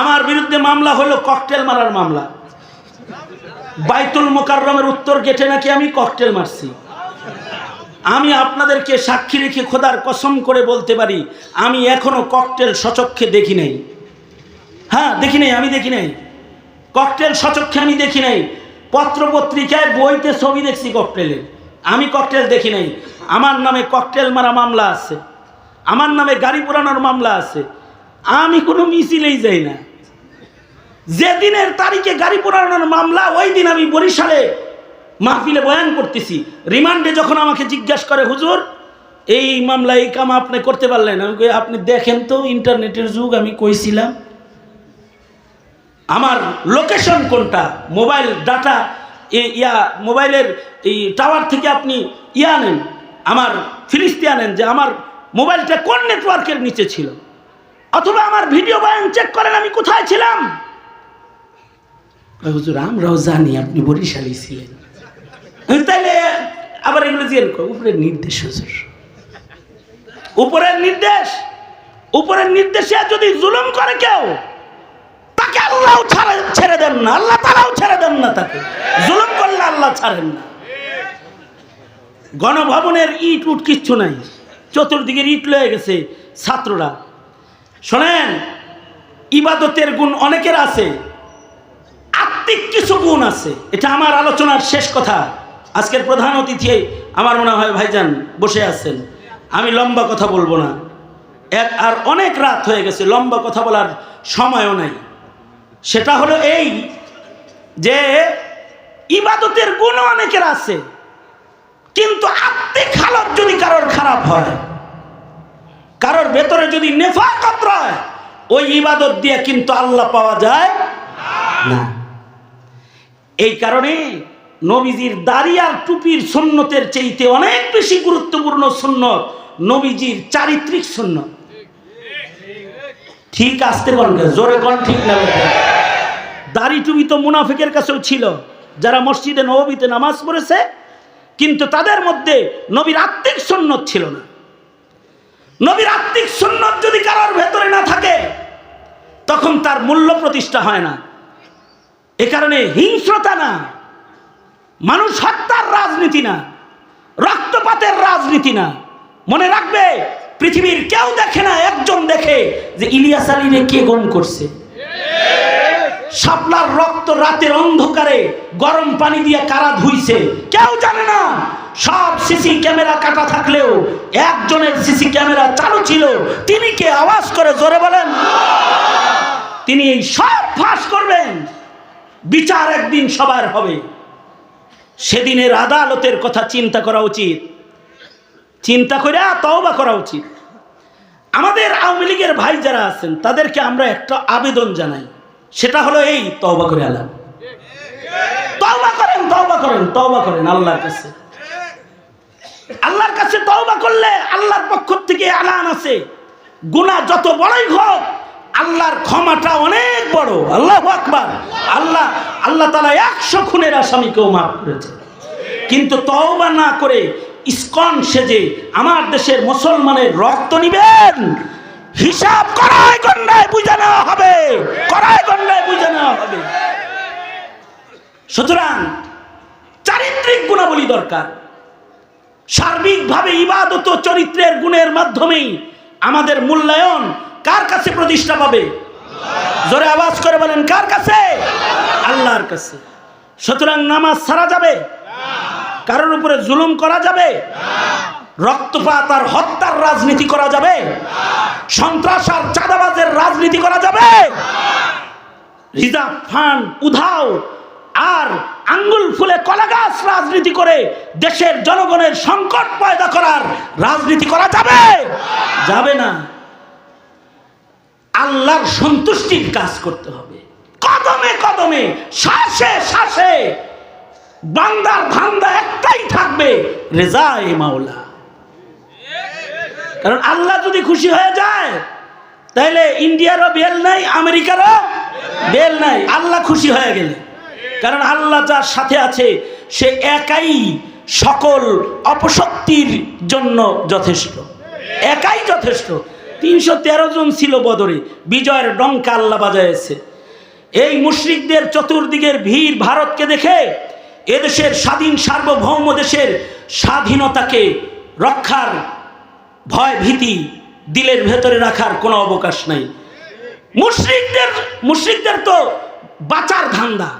আমার বিরুদ্ধে মামলা হলো ককটেল মারার মামলা। বাইতুল মোকাররমের উত্তর গেটে নাকি আমি ককটেল মারছি। আমি আপনাদেরকে সাক্ষী রেখে খোদার কসম করে বলতে পারি, আমি এখনো ককটেল সচক্ষে দেখি নাই। হ্যাঁ, দেখি নাই, আমি দেখি নাই ককটেল সচক্ষে, আমি দেখি নাই। পত্রপত্রিকায় বইতে ছবি দেখছি ককটেলের, আমি ককটেল দেখি নাই। আমার নামে ককটেল মারা মামলা আছে, আমার নামে গাড়ি পোড়ানোর মামলা আছে। আমি কোনো মিছিলেই যাই না। যেদিনের তারিখে গাড়ি পোড়ানোর মামলা, ওই দিন আমি বরিশালে মাহফিলে বয়ান করতেছি। রিমান্ডে যখন আমাকে জিজ্ঞাসা করে, হুজুর এই মামলা এই কাম আপনি করতে পারলেন? আমি কই, আপনি দেখেন তো, ইন্টারনেটের যুগ, আমি কইছিলাম আমার লোকেশন কোনটা, মোবাইল ডাটা মোবাইলের এই টাওয়ার থেকে আপনি আনেন, আমার ফিরিস্তি আনেন যে আমার মোবাইলটা কোন নেটওয়ার্কের নিচে ছিল, অথবা আমার ভিডিও বয়ান চেক করেন আমি কোথায় ছিলাম। হুজুর আমরাও জানি আপনি বরিশালী ছিলেন। তাইলে আবার এগুলো জিজ্ঞেস করো, উপরের নির্দেশ হুজুর, উপরের নির্দেশ। উপরের নির্দেশে যদি জুলুম করে কেউ, তাকে আল্লাহ ছেড়ে দেন না, আল্লাহ তাআলাও ছেড়ে দেন না। তাকে জুলুম করলে আল্লাহ ছাড়েন না। গণভবনের ইট উট কিচ্ছু নাই, চতুর্দিকের ইট লয়ে গেছে ছাত্ররা। শোনেন, ইবাদতের গুণ অনেকের আছে, আত্মিক কিছু গুণ আছে। এটা আমার আলোচনার শেষ কথা। আজকের প্রধান অতিথি আমার মনে হয় ভাইজান বসে আছেন। আমি লম্বা কথা বলবো না, আর অনেক রাত হয়ে গেছে, লম্বা কথা বলার সময়ও নাই। সেটা হলো এই যে ইবাদতের গুণ অনেকের আছে, কিন্তু আত্মিক হালত যদি কারোর খারাপ হয়, কারোর ভেতরে যদি নেফাকত রয়, ওই ইবাদত দিয়ে কিন্তু আল্লাহ পাওয়া যায় না। এই কারণে নবীজির দাড়ি আর টুপির সুন্নতের চাইতে অনেক বেশি গুরুত্বপূর্ণ সুন্নত নবীজির চারিত্রিক সুন্নত। ঠিক আসতে বলেন, জোরে কোন ঠিক না? দাড়ি টুপি তো মুনাফিকের কাছেও ছিল, যারা মসজিদে নববীতে নামাজ পড়েছে, কিন্তু তাদের মধ্যে নবীর আত্মিক সুন্নত ছিল না। নবীর আত্মিক সুন্নত যদি কারোর ভেতরে না থাকে, তখন তার মূল্য প্রতিষ্ঠা হয় না। এ কারণে হিংস্রতা না, মানুষ হত্যার রাজনীতি না, রক্তপাতের রাজনীতি না। মনে রাখবে, পৃথিবীর কেউ দেখে না, একজন দেখে যে ইলিয়াস আলীরে কে গুম করছে। শাপলার রক্ত রাতের অন্ধকারে গরম পানি দিয়ে কারা ধুইছে কেউ জানে না। সব সিসি ক্যামেরা কাটা থাকলেও একজনের সিসি ক্যামেরা চালু ছিল। তিনি কে? আওয়াজ করে জোরে বলেন। তিনি এই সব ফাঁস করবেন। বিচার একদিন সবার হবে। সেদিনের আদালতের কথা চিন্তা করা উচিত, চিন্তা করে তওবা করা উচিত। আমাদের আওয়ামী লীগের ভাই যারা আছেন, তাদেরকে আমরা একটা আবেদন জানাই, সেটা হলো এই, তওবা করে আল্লাহ, তওবা করেন, তওবা করেন, তওবা করেন আল্লাহর কাছে। আল্লাহর কাছে তওবা করলে আল্লাহর পক্ষ থেকে এলান আছে, গুনাহ যত বড়ই হোক, আল্লাহর ক্ষমাটা অনেক বড়। আল্লাহু আকবার। আল্লাহ তাআলা 100 খুনের আসামিকেও মাফ করেছে। কিন্তু তওবা না করে ইসকন সেজে আমার দেশের মুসলমানের রক্ত নিবেন, হিসাব করায় গন্ডায় বুঝে নেওয়া হবে, করায় গন্ডায় বুঝে নেওয়া হবে। সুতরাং চারিত্রিক গুণাবলী দরকার। সার্বিকভাবে ইবাদত ও চরিত্রের গুণের মাধ্যমেই আমাদের মূল্যায়ন কার কাছে প্রতিষ্ঠা পাবে? জোরে আওয়াজ করে বলেন, কার কাছে? আল্লাহর কাছে। সুতরাং নামাজ ছাড়া যাবে? কারোর উপরে জুলুম করা যাবে? রক্তপাত আর হত্যার রাজনীতি করা যাবে? সন্ত্রাস আর চাঁদাবাজের রাজনীতি করা যাবে? রিজার্ভ ফান্ড উধাও আর আঙ্গুল ফুলে কলা গাছ রাজনীতি করে দেশের জনগণের সংকট পয়দা করার রাজনীতি করা যাবে? যাবে না। আল্লাহর সন্তুষ্টির কাজ করতে হবে। কদমে কদমে, শ্বাসে শ্বাসে বান্দার ধান্দা একটাই থাকবে, রেজায়ে মাওলা। কারণ আল্লাহ যদি খুশি হয়ে যায়, তাহলে ইন্ডিয়ারও বেল নাই, আমেরিকারও বেল নাই। আল্লাহ খুশি হয়ে গেলে, কারণ আল্লাহ যার সাথে আছে সে একাই সকল অপশক্তির জন্য যথেষ্ট, একাই যথেষ্ট। 313 জন ছিল বদরে, বিজয়ের ডঙ্কা আল্লাহ বাজাইছে। এই মুশরিকদের চতুর্দিকের ভিড় ভারতকে দেখে এদেশের স্বাধীন সার্বভৌম দেশের স্বাধীনতাকে রক্ষার ভয় ভীতি দিলের ভেতরে রাখার কোনো অবকাশ নাই। মুশরিকদের তো বাঁচার ধান্দা,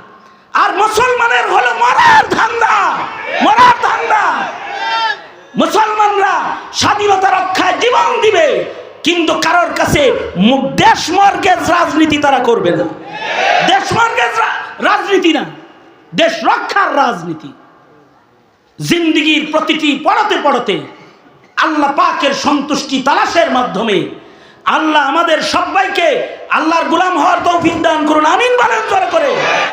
আর মুসলমানের হলো মরার ধান্দা, মরার ধান্দা। মুসলমানরা স্বাধীনতা রক্ষায় জীবন দিবে, কিন্তু কারোর কাছে দেশ মর্গেজ রাজনীতি তারা করবে না। দেশ মর্গেজ রাজনীতি না, দেশ রক্ষার রাজনীতি। জিন্দেগির প্রতিটি পড়তে পড়তে আল্লাহ পাকের সন্তুষ্টি তালাশের মাধ্যমে আল্লাহ আমাদের সবাইকে আল্লাহর গোলাম হওয়ার তৌফিক দান করুন। আমিন বলেন জোরে করে।